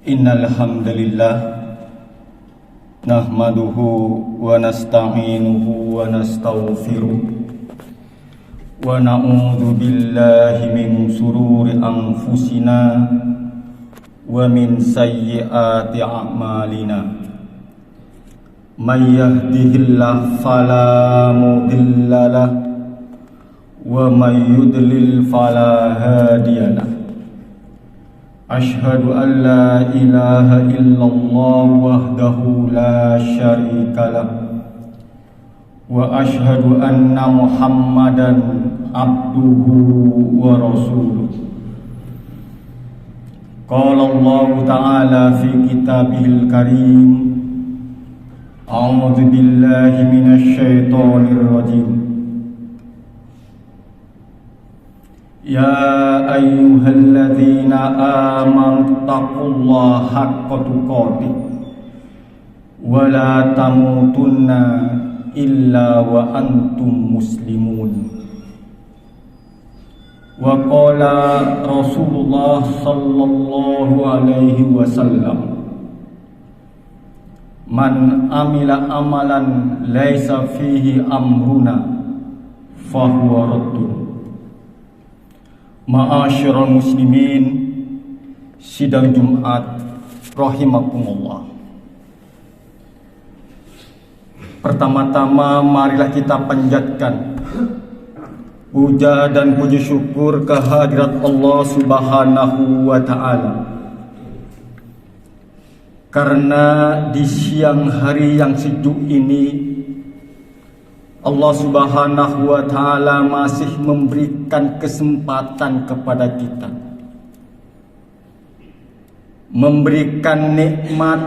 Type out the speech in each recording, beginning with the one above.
Innal hamdalillah nahmaduhu wa nasta'inuhu wa nastaghfiruh wa na'udzu billahi min shururi anfusina wa min sayyiati a'malina. May yahdihillahu fala mudilla lahu wa may yudlil fala hadiya lahu. Ashhadu an la ilaha illallah wahdahu la syarika lah wa ashhadu anna Muhammadan abduhu wa rasuluh. Qala Allah ta'ala fi kitabihil karim, a'udzu billahi minasy syaithanir rajim. Ya ayyuhalladzina amanu taqullaha haqqa tuqatih wa la tamutunna illa wa antum muslimun. Wa qala Rasulullah sallallahu alaihi wasallam, man amila amalan laisa fihi amruna fahuwa raddun. Ma'asyiral muslimin, sidang Jumat rahimakumullah. Pertama-tama marilah kita panjatkan puja dan puji syukur kehadirat Allah Subhanahu wa ta'ala, karena di siang hari yang sejuk ini Allah Subhanahu wa ta'ala masih memberikan kesempatan kepada kita, memberikan nikmat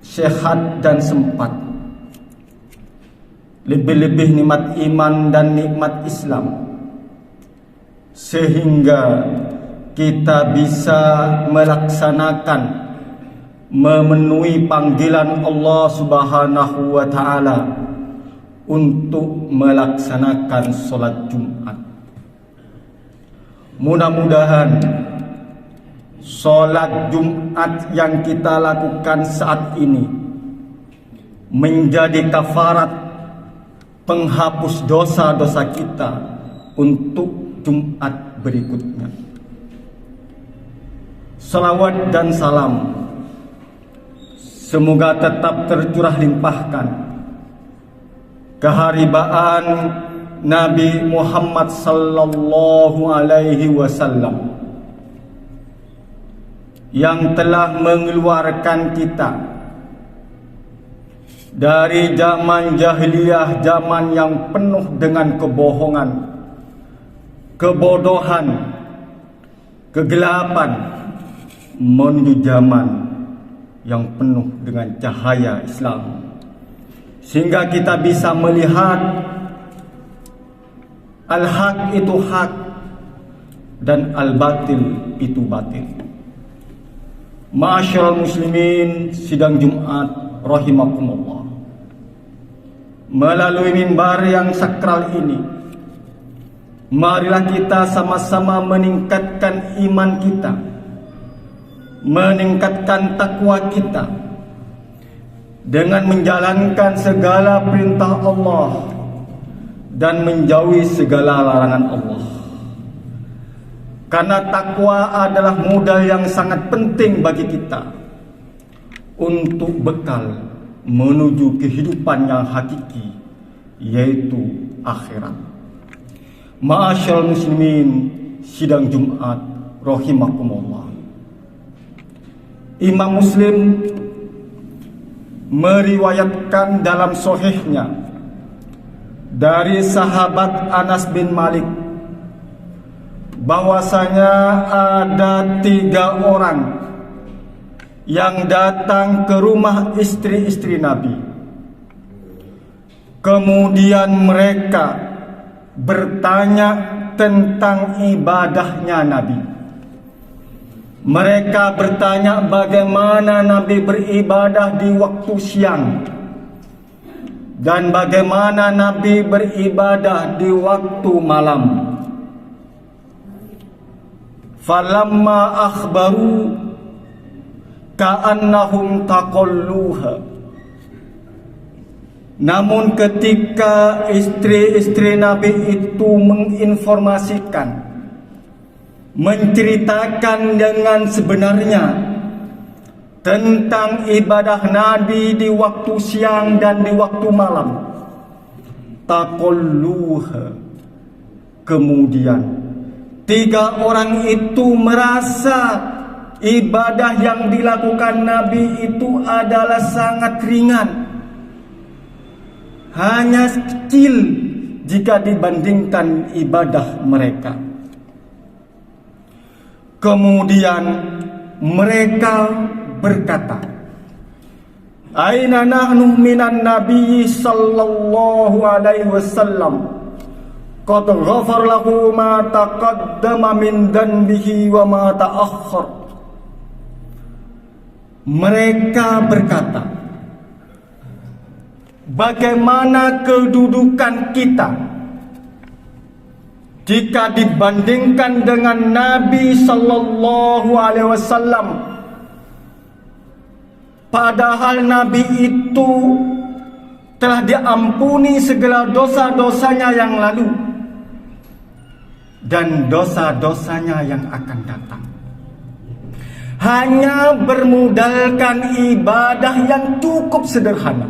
sehat dan sempat, lebih-lebih nikmat iman dan nikmat Islam, sehingga kita bisa melaksanakan, memenuhi panggilan Allah Subhanahu wa ta'ala untuk melaksanakan sholat Jumat. Mudah-mudahan sholat Jumat yang kita lakukan saat ini menjadi kafarat penghapus dosa-dosa kita untuk Jumat berikutnya. Salawat dan salam semoga tetap tercurah limpahkan keharibaan Nabi Muhammad sallallahu alaihi wasallam yang telah mengeluarkan kita dari zaman jahiliyah, zaman yang penuh dengan kebohongan, kebodohan, kegelapan, menuju zaman yang penuh dengan cahaya Islam, sehingga kita bisa melihat al-haq itu hak dan al-batil itu batil. Ma'asyiral muslimin, sidang Jumat rahimakumullah. Melalui mimbar yang sakral ini, marilah kita sama-sama meningkatkan iman kita, meningkatkan takwa kita dengan menjalankan segala perintah Allah dan menjauhi segala larangan Allah. Karena takwa adalah modal yang sangat penting bagi kita untuk bekal menuju kehidupan yang hakiki, yaitu akhirat. Ma'asyiral muslimin, sidang Jumat rahimakumullah. Imam Muslim meriwayatkan dalam sahihnya dari sahabat Anas bin Malik bahwasanya ada 3 orang yang datang ke rumah istri-istri Nabi. Kemudian mereka bertanya tentang ibadahnya Nabi. Mereka bertanya bagaimana Nabi beribadah di waktu siang dan bagaimana Nabi beribadah di waktu malam. Falamma akhbaru ka'annahum taqalluha. Namun ketika istri-istri Nabi itu menginformasikan, menceritakan dengan sebenarnya tentang ibadah Nabi di waktu siang dan di waktu malam, taqalluha, kemudian tiga orang itu merasa ibadah yang dilakukan Nabi itu adalah sangat ringan, hanya kecil jika dibandingkan ibadah mereka. Kemudian mereka berkata, aina nahnu minan nabi sallallahu alaihi wasallam qad ghafar lahu ma taqaddama min dhanbihi wa ma ta'akhkhar. Mereka berkata, bagaimana kedudukan kita jika dibandingkan dengan Nabi sallallahu alaihi wasallam, padahal Nabi itu telah diampuni segala dosa-dosanya yang lalu dan dosa-dosanya yang akan datang, hanya bermodalkan ibadah yang cukup sederhana.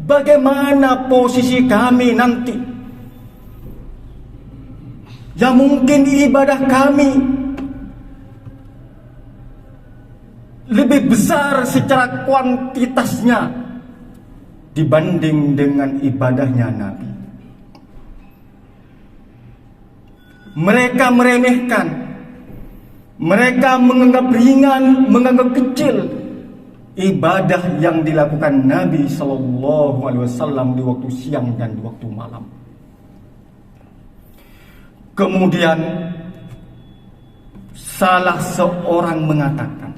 Bagaimana posisi kami nanti? Ya mungkin ibadah kami lebih besar secara kuantitasnya dibanding dengan ibadahnya Nabi. Mereka meremehkan, mereka menganggap ringan, menganggap kecil ibadah yang dilakukan Nabi sallallahu alaihi wasallam di waktu siang dan di waktu malam. Kemudian salah seorang mengatakan,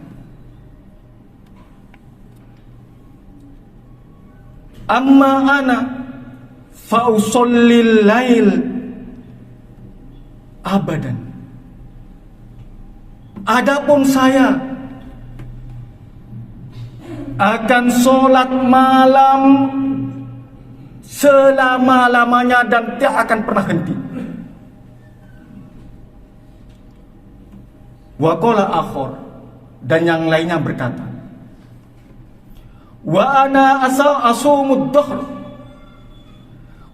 amma ana fa usallil lail abadan. Adapun saya akan sholat malam selama-lamanya dan tidak akan pernah henti. Wa qala akhar, dan yang lainnya berkata, wa ana asumud dahr,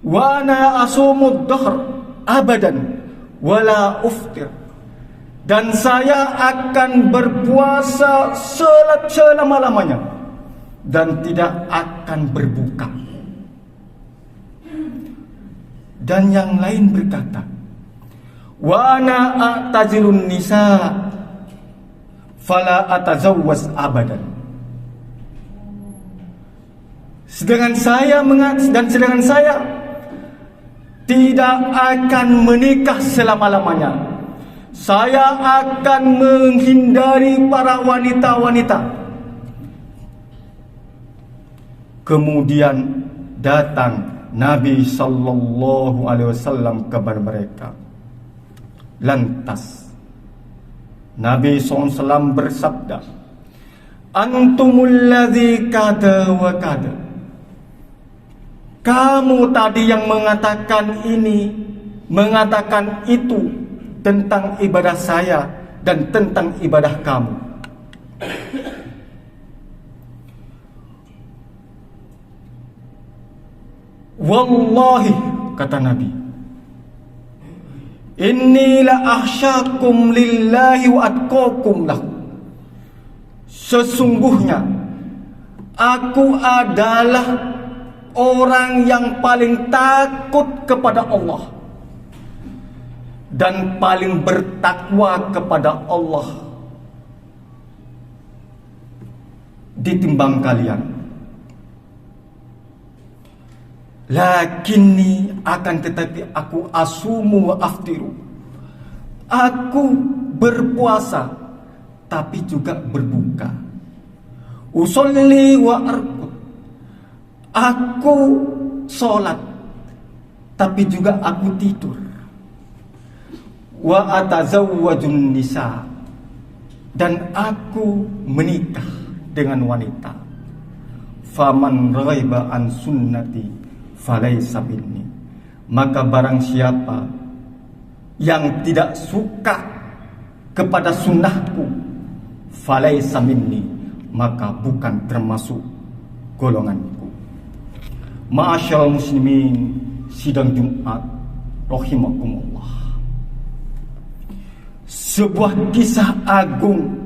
wa ana asumud dahr abadan wala uftir, dan saya akan berpuasa selama-lamanya dan tidak akan berbuka. Dan yang lain berkata, wa ana a'tazilun nisa fala atazawwaz abadan. Sedangkan saya tidak akan menikah selama-lamanya. Saya akan menghindari para wanita-wanita. Kemudian datang Nabi sallallahu alaihi wasallam kepada mereka. Lantas Nabi SAW bersabda, antumul ladzi kada wa kada. Kamu tadi yang mengatakan ini, mengatakan itu tentang ibadah saya dan tentang ibadah kamu. Wallahi, kata Nabi, inni la ahsyakum lillahi wa atqakum lahu. Sesungguhnya aku adalah orang yang paling takut kepada Allah dan paling bertakwa kepada Allah ditimbang kalian. Lakinni, akan tetapi aku asumu wa aftiru. Aku berpuasa tapi juga berbuka. Usolli wa arqud. Aku sholat tapi juga aku tidur. Wa atazawwajun nisa. dan aku menikah dengan wanita. Faman raghiba an sunnati falaysa minni. Maka barang siapa yang tidak suka kepada sunnahku, falaysa minni, maka bukan termasuk golonganku. Ma'asyiral muslimin, sidang Jumat rahimakumullah. Sebuah kisah agung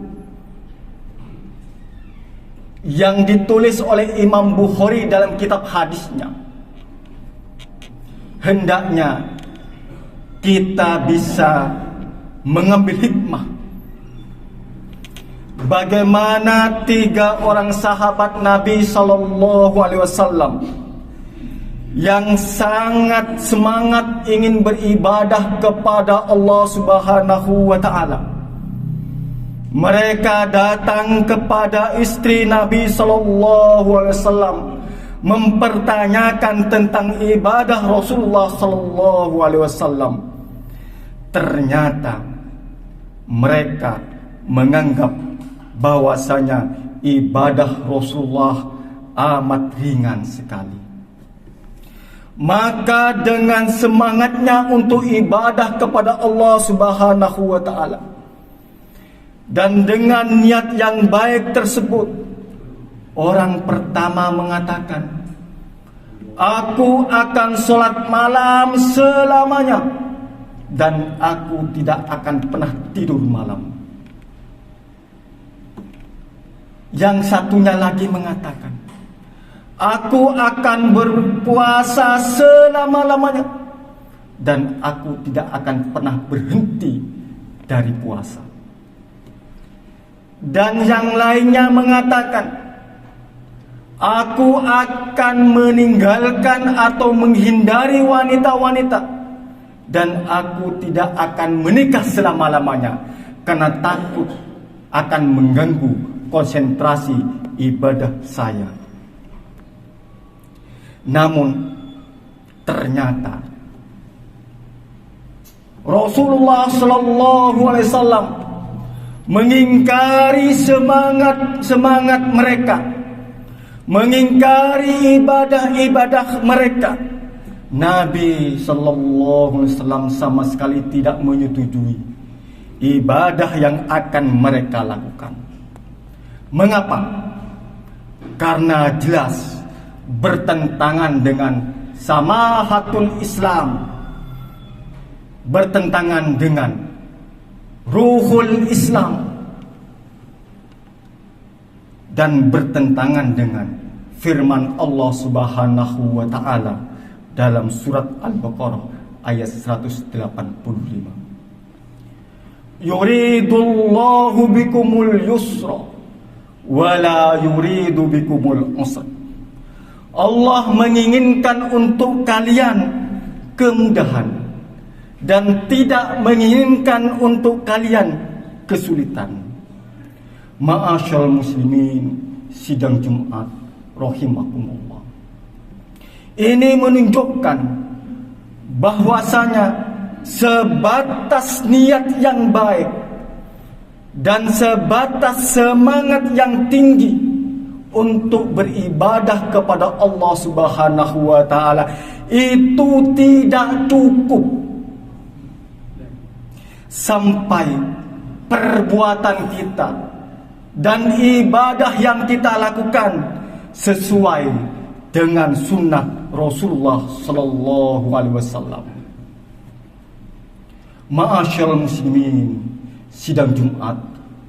yang ditulis oleh Imam Bukhari dalam kitab hadisnya. Hendaknya kita bisa mengambil hikmah bagaimana 3 orang sahabat Nabi Sallallahu Alaihi Wasallam yang sangat semangat ingin beribadah kepada Allah Subhanahu wa Ta'ala. Mereka datang kepada istri Nabi Sallallahu Alaihi Wasallam mempertanyakan tentang ibadah Rasulullah Sallallahu Alaihi Wasallam. Ternyata mereka menganggap bahwasanya ibadah Rasulullah amat ringan sekali. Maka dengan semangatnya untuk ibadah kepada Allah Subhanahu wa Ta'ala, dan dengan niat yang baik tersebut, orang pertama mengatakan, aku akan sholat malam selamanya dan aku tidak akan pernah tidur malam. Yang satunya lagi mengatakan, aku akan berpuasa selama-lamanya dan aku tidak akan pernah berhenti dari puasa. Dan yang lainnya mengatakan, aku akan meninggalkan atau menghindari wanita-wanita dan aku tidak akan menikah selama-lamanya karena takut akan mengganggu konsentrasi ibadah saya. Namun ternyata Rasulullah Sallallahu Alaihi Wasallam mengingkari semangat mereka, mengingkari ibadah mereka. Nabi Sallallahu Alaihi Wasallam sama sekali tidak menyetujui ibadah yang akan mereka lakukan. Mengapa? Karena jelas bertentangan dengan samahatul Islam, bertentangan dengan ruhul Islam, dan bertentangan dengan firman Allah Subhanahu wa Ta'ala dalam surat Al-Baqarah ayat 185. Yuridullahu bikumul yusra wala yuridu bikumul usra. Allah menginginkan untuk kalian kemudahan dan tidak menginginkan untuk kalian kesulitan. Ma'asyiral muslimin, sidang Jumat rahimakumullah. Ini menunjukkan bahwasanya sebatas niat yang baik dan sebatas semangat yang tinggi untuk beribadah kepada Allah Subhanahu wa Ta'ala itu tidak cukup sampai perbuatan kita dan ibadah yang kita lakukan sesuai dengan sunnah Rasulullah Sallallahu Alaihi Wasallam. Ma'asyiral muslimin, sidang Jumat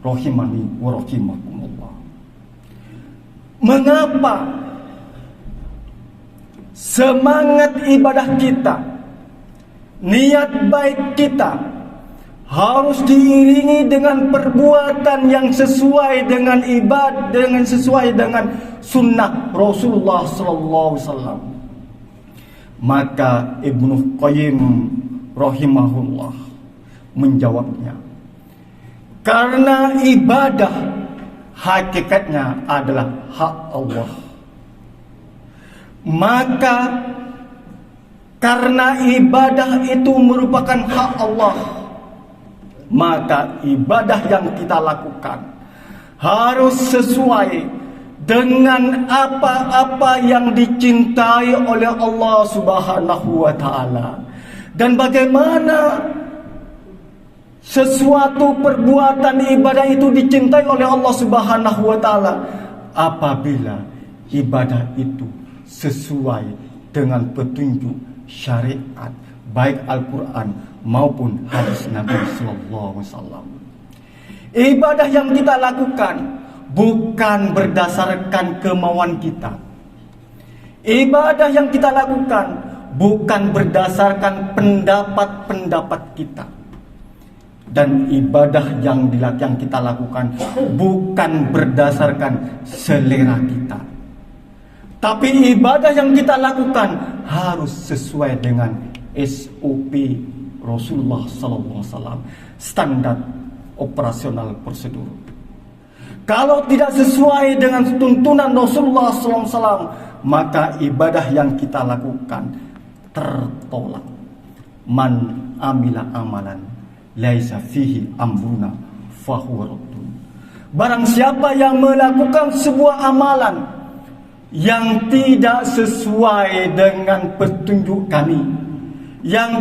rahimani wa rahimakumullah. Mengapa semangat ibadah kita, niat baik kita harus diiringi dengan perbuatan yang sesuai dengan ibadah, dengan sesuai dengan sunnah Rasulullah Sallallahu Alaihi Wasallam? Maka Ibnu Qayyim rahimahullah menjawabnya, karena ibadah hakikatnya adalah hak Allah. Maka karena ibadah itu merupakan hak Allah, maka ibadah yang kita lakukan harus sesuai dengan apa-apa yang dicintai oleh Allah Subhanahu wa taala. Dan bagaimana sesuatu perbuatan ibadah itu dicintai oleh Allah Subhanahu wa taala? Apabila ibadah itu sesuai dengan petunjuk syariat, baik Al-Quran maupun hadis Nabi sallallahu alaihi wasallam. Ibadah yang kita lakukan bukan berdasarkan kemauan kita. Ibadah yang kita lakukan bukan berdasarkan pendapat-pendapat kita. Dan ibadah yang kita lakukan bukan berdasarkan selera kita. Tapi ibadah yang kita lakukan harus sesuai dengan SOP Rasulullah sallallahu alaihi wasallam, standar operasional prosedur. Kalau tidak sesuai dengan tuntunan Rasulullah sallallahu alaihi wasallam, maka ibadah yang kita lakukan tertolak. Man amila amalan laisa fihi amruna fahuwa raddun. Barang siapa yang melakukan sebuah amalan yang tidak sesuai dengan petunjuk kami, yang